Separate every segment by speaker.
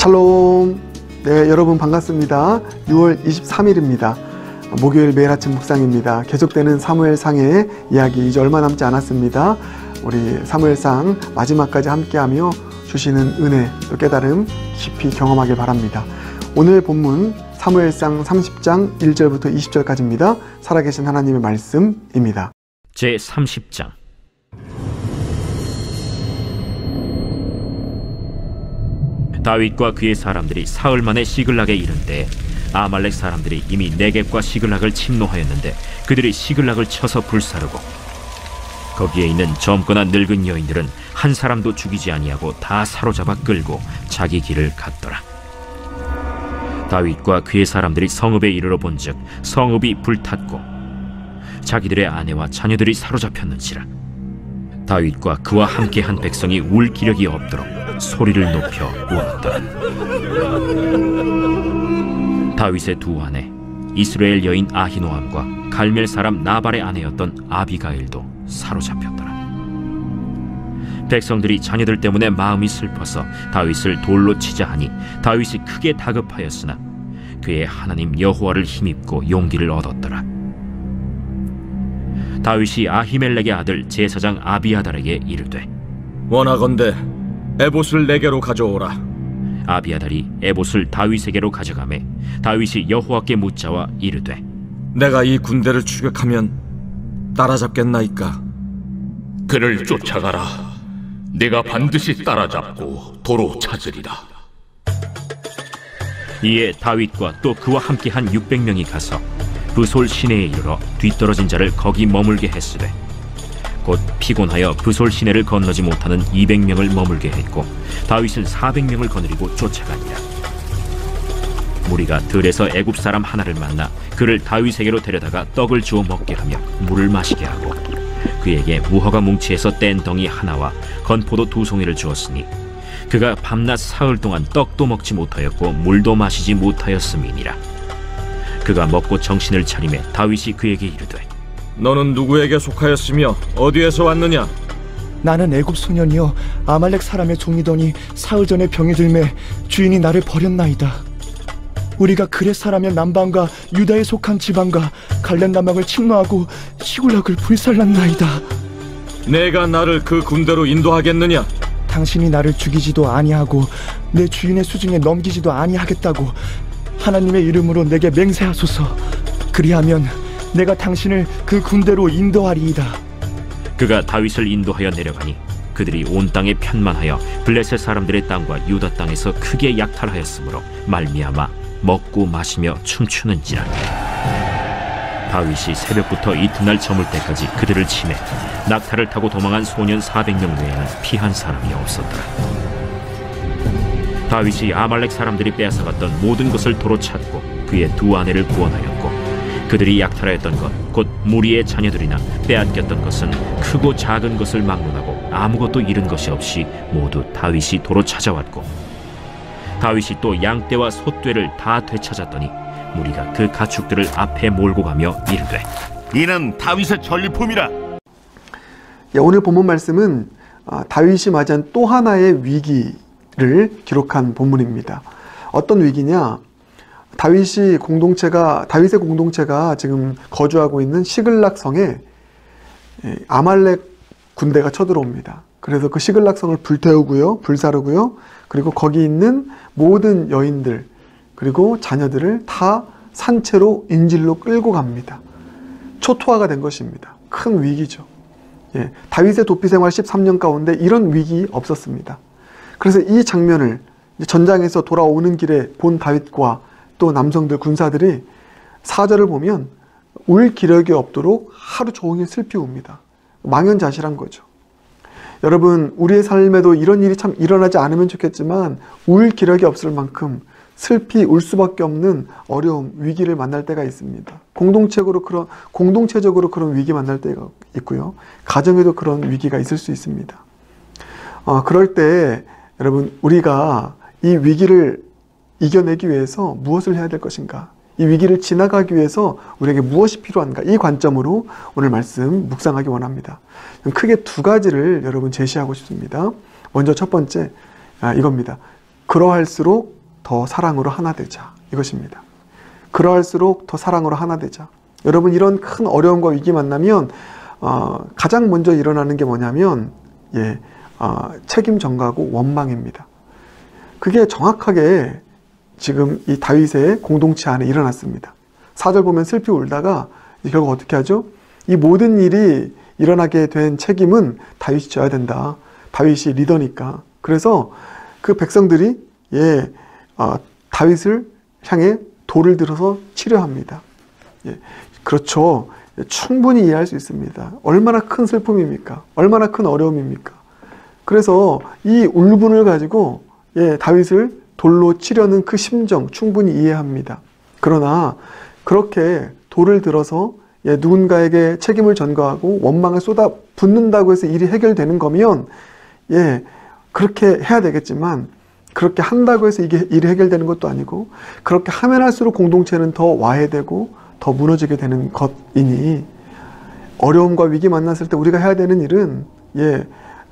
Speaker 1: 샬롬. 네, 여러분 반갑습니다. 6월 23일입니다. 목요일 매일 아침 묵상입니다. 계속되는 사무엘상의 이야기 이제 얼마 남지 않았습니다. 우리 사무엘상 마지막까지 함께하며 주시는 은혜 또 깨달음 깊이 경험하길 바랍니다. 오늘 본문 사무엘상 30장 1절부터 20절까지입니다. 살아계신 하나님의 말씀입니다.
Speaker 2: 제30장. 다윗과 그의 사람들이 사흘 만에 시글락에 이른 때에 아말렉 사람들이 이미 네겝과 시글락을 침노하였는데 그들이 시글락을 쳐서 불사르고 거기에 있는 젊거나 늙은 여인들은 한 사람도 죽이지 아니하고 다 사로잡아 끌고 자기 길을 갔더라. 다윗과 그의 사람들이 성읍에 이르러 본즉 성읍이 불탔고 자기들의 아내와 자녀들이 사로잡혔는지라. 다윗과 그와 함께한 백성이 울 기력이 없도록 소리를 높여 울었더라. 다윗의 두 아내 이스라엘 여인 아히노암과 갈멜 사람 나발의 아내였던 아비가일도 사로잡혔더라. 백성들이 자녀들 때문에 마음이 슬퍼서 다윗을 돌로 치자 하니 다윗이 크게 다급하였으나 그의 하나님 여호와를 힘입고 용기를 얻었더라. 다윗이 아히멜렉의 아들 제사장 아비아달에게 이르되
Speaker 3: 원하건대 에봇을 내게로 가져오라.
Speaker 2: 아비아달이 에봇을 다윗에게로 가져가매 다윗이 여호와께 묻자와 이르되
Speaker 3: 내가 이 군대를 추격하면 따라잡겠나이까?
Speaker 4: 그를 쫓아가라. 내가 반드시 따라잡고 도로 찾으리라.
Speaker 2: 이에 다윗과 또 그와 함께한 600명이 가서 브솔 시내에 이르러 뒤떨어진 자를 거기 머물게 했으되 곧 피곤하여 브솔 시내를 건너지 못하는 200명을 머물게 했고 다윗은 400명을 거느리고 쫓아가니라. 무리가 들에서 애굽 사람 하나를 만나 그를 다윗에게로 데려다가 떡을 주어 먹게 하며 물을 마시게 하고 그에게 무화과 뭉치에서 뗀 덩이 하나와 건포도 2송이를 주었으니 그가 밤낮 사흘 동안 떡도 먹지 못하였고 물도 마시지 못하였음이니라. 그가 먹고 정신을 차리매 다윗이 그에게 이르되
Speaker 3: 너는 누구에게 속하였으며 어디에서 왔느냐?
Speaker 5: 나는 애굽 소년이여 아말렉 사람의 종이더니 사흘 전에 병이 들매 주인이 나를 버렸나이다. 우리가 그렛 사람의 남방과 유다에 속한 지방과 갈렙 남방을 침노하고 시글락을 불살랐나이다.
Speaker 3: 내가 나를 그 군대로 인도하겠느냐?
Speaker 5: 당신이 나를 죽이지도 아니하고 내 주인의 수중에 넘기지도 아니하겠다고 하나님의 이름으로 내게 맹세하소서. 그리하면 내가 당신을 그 군대로 인도하리이다.
Speaker 2: 그가 다윗을 인도하여 내려가니 그들이 온 땅에 편만하여 블레셋 사람들의 땅과 유다 땅에서 크게 약탈하였으므로 말미암아 먹고 마시며 춤추는지라. 다윗이 새벽부터 이튿날 저물 때까지 그들을 치매 낙타를 타고 도망한 소년 400명 외에는 피한 사람이 없었더라. 다윗이 아말렉 사람들이 빼앗아갔던 모든 것을 도로 찾고 그의 두 아내를 구원하였고 그들이 약탈하였던 것 곧 무리의 자녀들이나 빼앗겼던 것은 크고 작은 것을 막론하고 아무것도 잃은 것이 없이 모두 다윗이 도로 찾아왔고 다윗이 또 양떼와 소떼를 다 되찾았더니 무리가 그 가축들을 앞에 몰고 가며 이르되
Speaker 4: 이는 다윗의 전리품이라.
Speaker 1: 오늘 본문 말씀은 다윗이 맞이한 또 하나의 위기를 기록한 본문입니다. 어떤 위기냐? 다윗의 공동체가 지금 거주하고 있는 시글락 성에 아말렉 군대가 쳐들어옵니다. 그래서 그 시글락 성을 불태우고요, 불사르고요, 그리고 거기 있는 모든 여인들 그리고 자녀들을 다 산채로 인질로 끌고 갑니다. 초토화가 된 것입니다. 큰 위기죠. 다윗의 도피 생활 13년 가운데 이런 위기 없었습니다. 그래서 이 장면을 전장에서 돌아오는 길에 본 다윗과 또 남성들 군사들이 4절을 보면 울 기력이 없도록 하루 종일 슬피 웁니다. 망연자실한 거죠. 여러분, 우리의 삶에도 이런 일이 참 일어나지 않으면 좋겠지만 울 기력이 없을 만큼 슬피 울 수밖에 없는 어려움, 위기를 만날 때가 있습니다. 공동체적으로 그런 위기 만날 때가 있고요. 가정에도 그런 위기가 있을 수 있습니다. 그럴 때 여러분, 우리가 이 위기를 이겨내기 위해서 무엇을 해야 될 것인가? 이 위기를 지나가기 위해서 우리에게 무엇이 필요한가? 이 관점으로 오늘 말씀 묵상하기 원합니다. 크게 두 가지를 여러분 제시하고 싶습니다. 먼저 첫 번째, 이겁니다. 그러할수록 더 사랑으로 하나 되자, 이것입니다. 그러할수록 더 사랑으로 하나 되자. 여러분, 이런 큰 어려움과 위기 만나면 가장 먼저 일어나는 게 뭐냐면 책임 전가하고 원망입니다. 그게 정확하게 지금 이 다윗의 공동체 안에 일어났습니다. 4절 보면 슬피 울다가 결국 어떻게 하죠? 이 모든 일이 일어나게 된 책임은 다윗이 져야 된다. 다윗이 리더니까. 그래서 그 백성들이 다윗을 향해 돌을 들어서 치려합니다. 그렇죠. 충분히 이해할 수 있습니다. 얼마나 큰 슬픔입니까? 얼마나 큰 어려움입니까? 그래서 이 울분을 가지고 다윗을 돌로 치려는 그 심정 충분히 이해합니다. 그러나 그렇게 돌을 들어서 누군가에게 책임을 전가하고 원망을 쏟아 붓는다고 해서 일이 해결되는 거면 그렇게 해야 되겠지만, 그렇게 한다고 해서 이게 일이 해결되는 것도 아니고, 그렇게 하면 할수록 공동체는 더 와해되고 더 무너지게 되는 것이니, 어려움과 위기 만났을 때 우리가 해야 되는 일은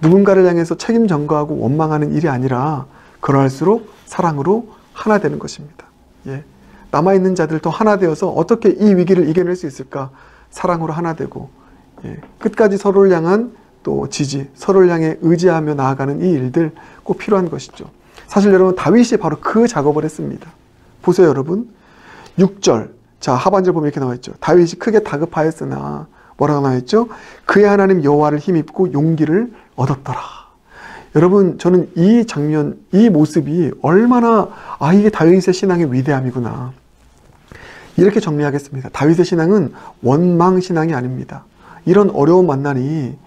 Speaker 1: 누군가를 향해서 책임 전가하고 원망하는 일이 아니라 그러할수록 사랑으로 하나 되는 것입니다. 남아있는 자들 더 하나 되어서 어떻게 이 위기를 이겨낼 수 있을까? 사랑으로 하나 되고 끝까지 서로를 향한 또 지지, 서로를 향해 의지하며 나아가는 이 일들 꼭 필요한 것이죠. 사실 여러분, 다윗이 바로 그 작업을 했습니다. 보세요 여러분, 6절 자 하반절 보면 이렇게 나와있죠. 다윗이 크게 다급하였으나 뭐라고 나와있죠? 그의 하나님 여호와를 힘입고 용기를 얻었더라. 여러분, 저는 이 장면, 이 모습이 얼마나 이게 다윗의 신앙의 위대함이구나, 이렇게 정리하겠습니다. 다윗의 신앙은 원망 신앙이 아닙니다. 이런 어려움 만나니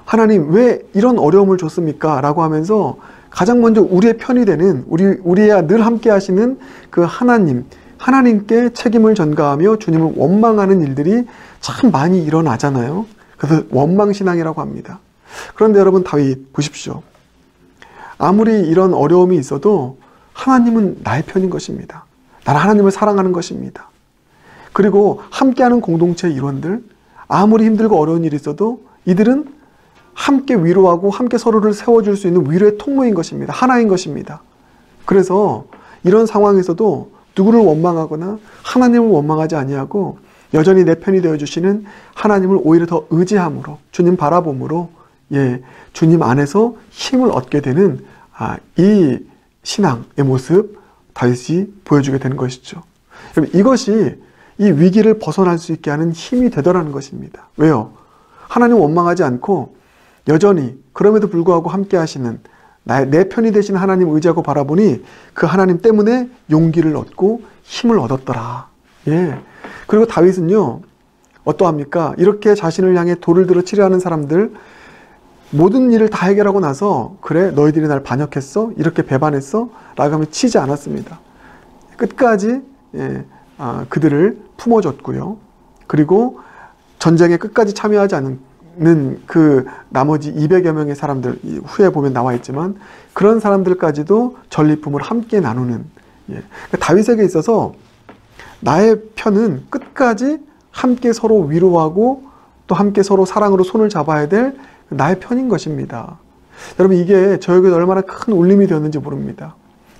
Speaker 1: 하나님 왜 이런 어려움을 줬습니까? 라고 하면서 가장 먼저 우리의 편이 되는, 우리야 늘 함께 하시는 그 하나님께 책임을 전가하며 주님을 원망하는 일들이 참 많이 일어나잖아요. 그래서 원망신앙이라고 합니다. 그런데 여러분, 다윗 보십시오. 아무리 이런 어려움이 있어도 하나님은 나의 편인 것입니다. 나는 하나님을 사랑하는 것입니다. 그리고 함께하는 공동체 일원들, 아무리 힘들고 어려운 일이 있어도 이들은 함께 위로하고 함께 서로를 세워줄 수 있는 위로의 통로인 것입니다. 하나인 것입니다. 그래서 이런 상황에서도 누구를 원망하거나 하나님을 원망하지 아니하고 여전히 내 편이 되어주시는 하나님을 오히려 더 의지함으로, 주님 바라봄으로 주님 안에서 힘을 얻게 되는 이 신앙의 모습 다윗이 보여주게 되는 것이죠. 여러분, 이것이 이 위기를 벗어날 수 있게 하는 힘이 되더라는 것입니다. 왜요? 하나님 원망하지 않고 여전히 그럼에도 불구하고 함께 하시는 내 편이 되신 하나님 의지하고 바라보니 그 하나님 때문에 용기를 얻고 힘을 얻었더라. 그리고 다윗은요, 어떠합니까? 이렇게 자신을 향해 돌을 들어 치려하는 사람들, 모든 일을 다 해결하고 나서 그래 너희들이 날 반역했어? 이렇게 배반했어? 라고 하면 치지 않았습니다. 끝까지 그들을 품어줬고요. 그리고 전쟁에 끝까지 참여하지 않는 그 나머지 200여 명의 사람들, 후에 보면 나와 있지만 그런 사람들까지도 전리품을 함께 나누는, 다윗에게 있어서 나의 편은 끝까지 함께 서로 위로하고 또 함께 서로 사랑으로 손을 잡아야 될 나의 편인 것입니다. 여러분, 이게 저에게 얼마나 큰 울림이 되었는지 모릅니다.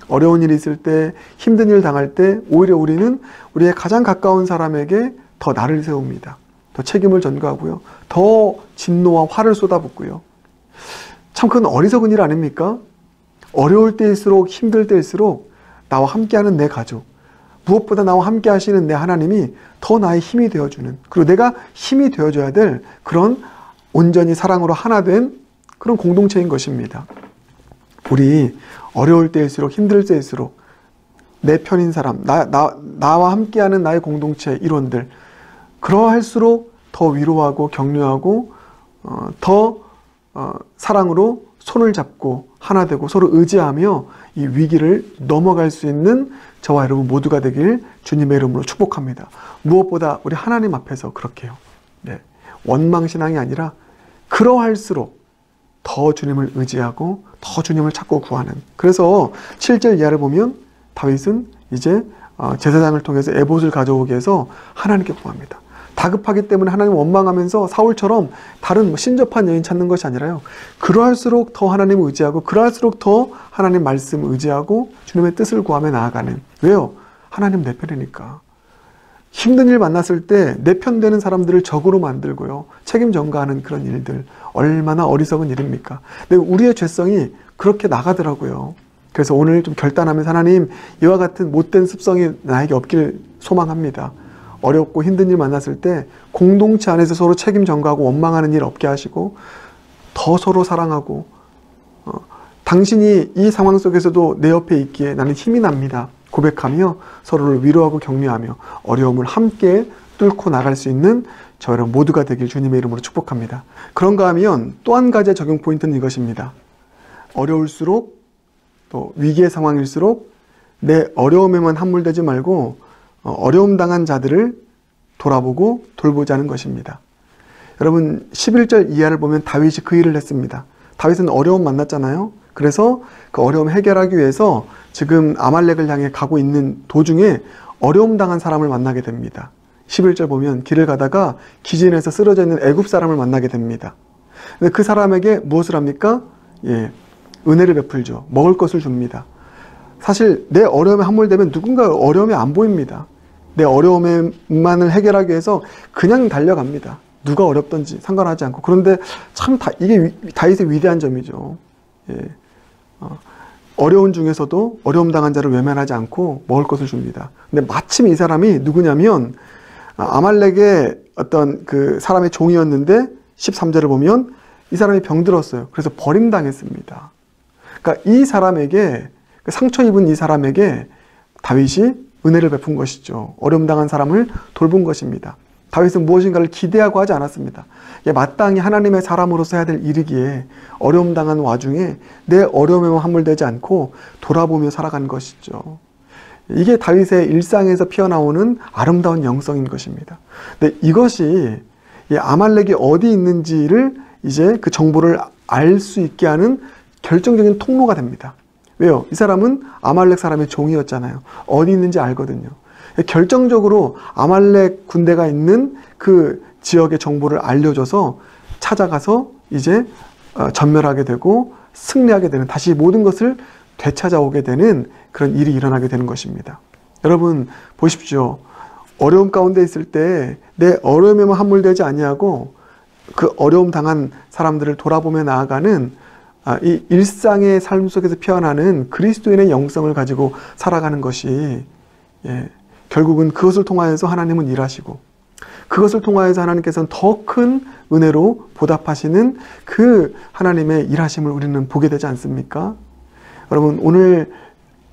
Speaker 1: 어려운 일이 있을 때, 힘든 일 당할 때 오히려 우리는 우리의 가장 가까운 사람에게 더 나를 세웁니다. 더 책임을 전가하고요. 더 진노와 화를 쏟아붓고요. 참 그건 어리석은 일 아닙니까? 어려울 때일수록, 힘들 때일수록 나와 함께하는 내 가족, 무엇보다 나와 함께 하시는 내 하나님이 더 나의 힘이 되어주는, 그리고 내가 힘이 되어줘야 될 그런 온전히 사랑으로 하나 된 그런 공동체인 것입니다. 우리 어려울 때일수록, 힘들 때일수록 내 편인 사람, 나와 함께하는 나의 공동체 일원들, 그러할수록 더 위로하고 격려하고 더 사랑으로 손을 잡고 하나 되고 서로 의지하며 이 위기를 넘어갈 수 있는 저와 여러분 모두가 되길 주님의 이름으로 축복합니다. 무엇보다 우리 하나님 앞에서 그렇게요. 원망신앙이 아니라 그러할수록 더 주님을 의지하고 더 주님을 찾고 구하는. 그래서 7절 이하를 보면 다윗은 이제 제사장을 통해서 에봇을 가져오게 해서 하나님께 구합니다. 다급하기 때문에 하나님 원망하면서 사울처럼 다른 뭐 신접한 여인 찾는 것이 아니라요. 그러할수록 더 하나님을 의지하고 그러할수록 더 하나님 말씀을 의지하고 주님의 뜻을 구하며 나아가는. 왜요? 하나님 내 편이니까. 힘든 일 만났을 때 내 편 되는 사람들을 적으로 만들고요. 책임 전가하는 그런 일들. 얼마나 어리석은 일입니까? 근데 우리의 죄성이 그렇게 나가더라고요. 그래서 오늘 좀 결단하면서 하나님 이와 같은 못된 습성이 나에게 없길 소망합니다. 어렵고 힘든 일 만났을 때 공동체 안에서 서로 책임 전가하고 원망하는 일 없게 하시고 더 서로 사랑하고 당신이 이 상황 속에서도 내 옆에 있기에 나는 힘이 납니다. 고백하며 서로를 위로하고 격려하며 어려움을 함께 뚫고 나갈 수 있는 저 여러분 모두가 되길 주님의 이름으로 축복합니다. 그런가 하면 또 한 가지의 적용 포인트는 이것입니다. 어려울수록 또 위기의 상황일수록 내 어려움에만 함몰되지 말고 어려움 당한 자들을 돌아보고 돌보자는 것입니다. 여러분 11절 이하를 보면 다윗이 그 일을 했습니다. 다윗은 어려움 만났잖아요. 그래서 그 어려움 해결하기 위해서 지금 아말렉을 향해 가고 있는 도중에 어려움 당한 사람을 만나게 됩니다. 11절 보면 길을 가다가 기진에서 쓰러져 있는 애굽 사람을 만나게 됩니다. 근데 그 사람에게 무엇을 합니까? 은혜를 베풀죠. 먹을 것을 줍니다. 사실 내 어려움에 함몰되면 누군가 어려움이 안 보입니다. 내 어려움만을 해결하기 위해서 그냥 달려갑니다. 누가 어렵든지 상관하지 않고. 그런데 참 이게 다윗의 위대한 점이죠. 어려운 중에서도 어려움 당한 자를 외면하지 않고 먹을 것을 줍니다. 근데 마침 이 사람이 누구냐면 아말렉의 어떤 그 사람의 종이었는데 13절을 보면 이 사람이 병들었어요. 그래서 버림당했습니다. 그러니까 이 사람에게 상처 입은 이 사람에게 다윗이 은혜를 베푼 것이죠. 어려움 당한 사람을 돌본 것입니다. 다윗은 무엇인가를 기대하고 하지 않았습니다. 마땅히 하나님의 사람으로서 해야 될 일이기에 어려움 당한 와중에 내 어려움에만 함몰되지 않고 돌아보며 살아간 것이죠. 이게 다윗의 일상에서 피어나오는 아름다운 영성인 것입니다. 근데 이것이 아말렉이 어디 있는지를 이제 그 정보를 알 수 있게 하는 결정적인 통로가 됩니다. 왜요? 이 사람은 아말렉 사람의 종이었잖아요. 어디 있는지 알거든요. 결정적으로 아말렉 군대가 있는 그 지역의 정보를 알려줘서 찾아가서 이제 전멸하게 되고 승리하게 되는, 다시 모든 것을 되찾아오게 되는 그런 일이 일어나게 되는 것입니다. 여러분 보십시오. 어려움 가운데 있을 때 내 어려움에만 함몰되지 아니하고 그 어려움 당한 사람들을 돌아보며 나아가는 이 일상의 삶 속에서 피어나는 그리스도인의 영성을 가지고 살아가는 것이 결국은 그것을 통하여서 하나님은 일하시고 그것을 통하여서 하나님께서는 더 큰 은혜로 보답하시는 그 하나님의 일하심을 우리는 보게 되지 않습니까? 여러분 오늘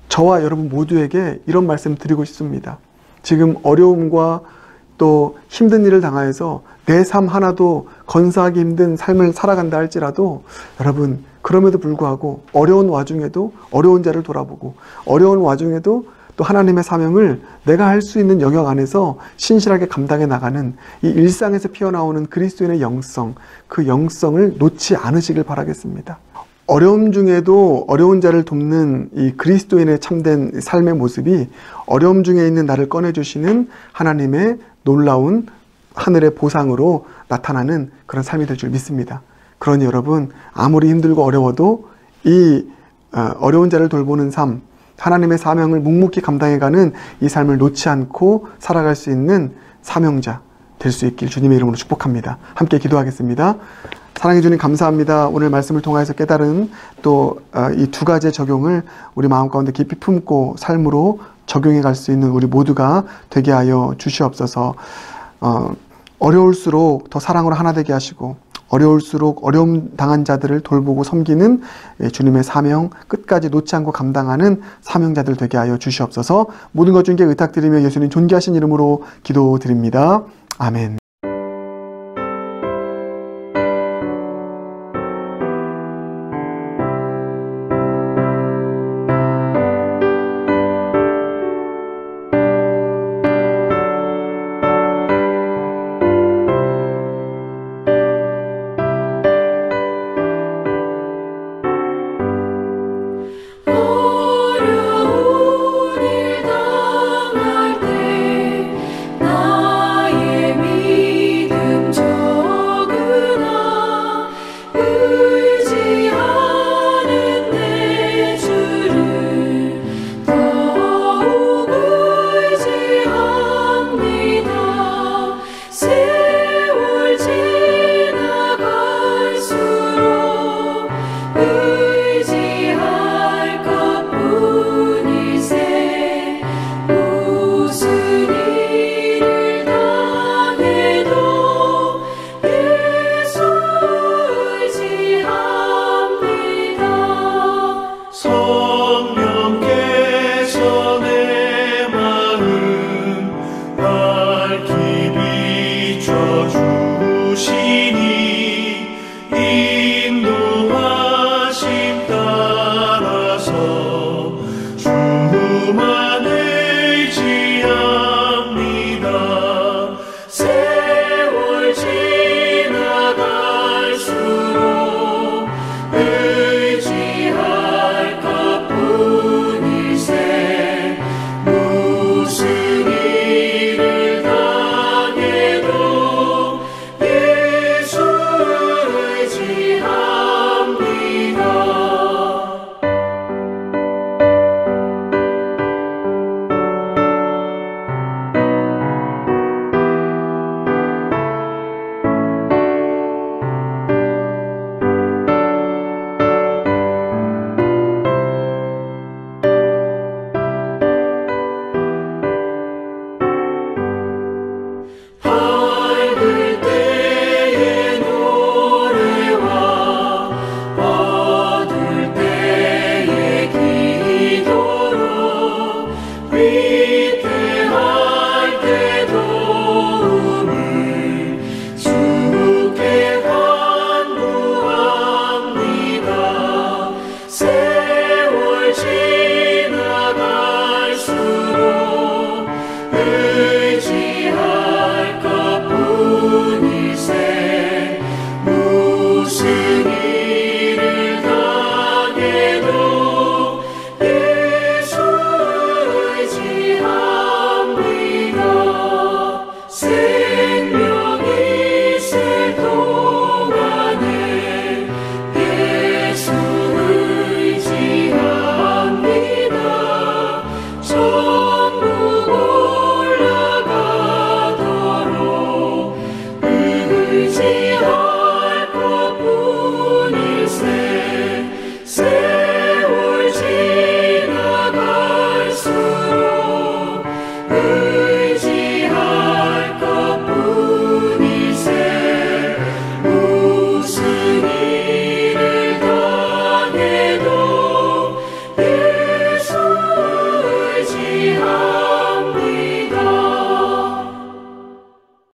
Speaker 1: 저와 여러분 모두에게 이런 말씀 드리고 싶습니다. 지금 어려움과 또 힘든 일을 당하여서 내 삶 하나도 건사하기 힘든 삶을 살아간다 할지라도 여러분 그럼에도 불구하고 어려운 와중에도 어려운 자를 돌아보고 어려운 와중에도 또 하나님의 사명을 내가 할 수 있는 영역 안에서 신실하게 감당해 나가는 이 일상에서 피어나오는 그리스도인의 영성, 그 영성을 놓지 않으시길 바라겠습니다. 어려움 중에도 어려운 자를 돕는 이 그리스도인의 참된 삶의 모습이 어려움 중에 있는 나를 꺼내주시는 하나님의 놀라운 하늘의 보상으로 나타나는 그런 삶이 될 줄 믿습니다. 그러니 여러분 아무리 힘들고 어려워도 이 어려운 자를 돌보는 삶, 하나님의 사명을 묵묵히 감당해가는 이 삶을 놓지 않고 살아갈 수 있는 사명자 될 수 있길 주님의 이름으로 축복합니다. 함께 기도하겠습니다. 사랑해 주님 감사합니다. 오늘 말씀을 통해서 깨달은 또 이 두 가지의 적용을 우리 마음 가운데 깊이 품고 삶으로 적용해 갈 수 있는 우리 모두가 되게 하여 주시옵소서. 어려울수록 더 사랑으로 하나 되게 하시고 어려울수록 어려움 당한 자들을 돌보고 섬기는 주님의 사명 끝까지 놓지 않고 감당하는 사명자들 되게 하여 주시옵소서. 모든 것 중에 의탁드리며 예수님 존귀하신 이름으로 기도드립니다. 아멘.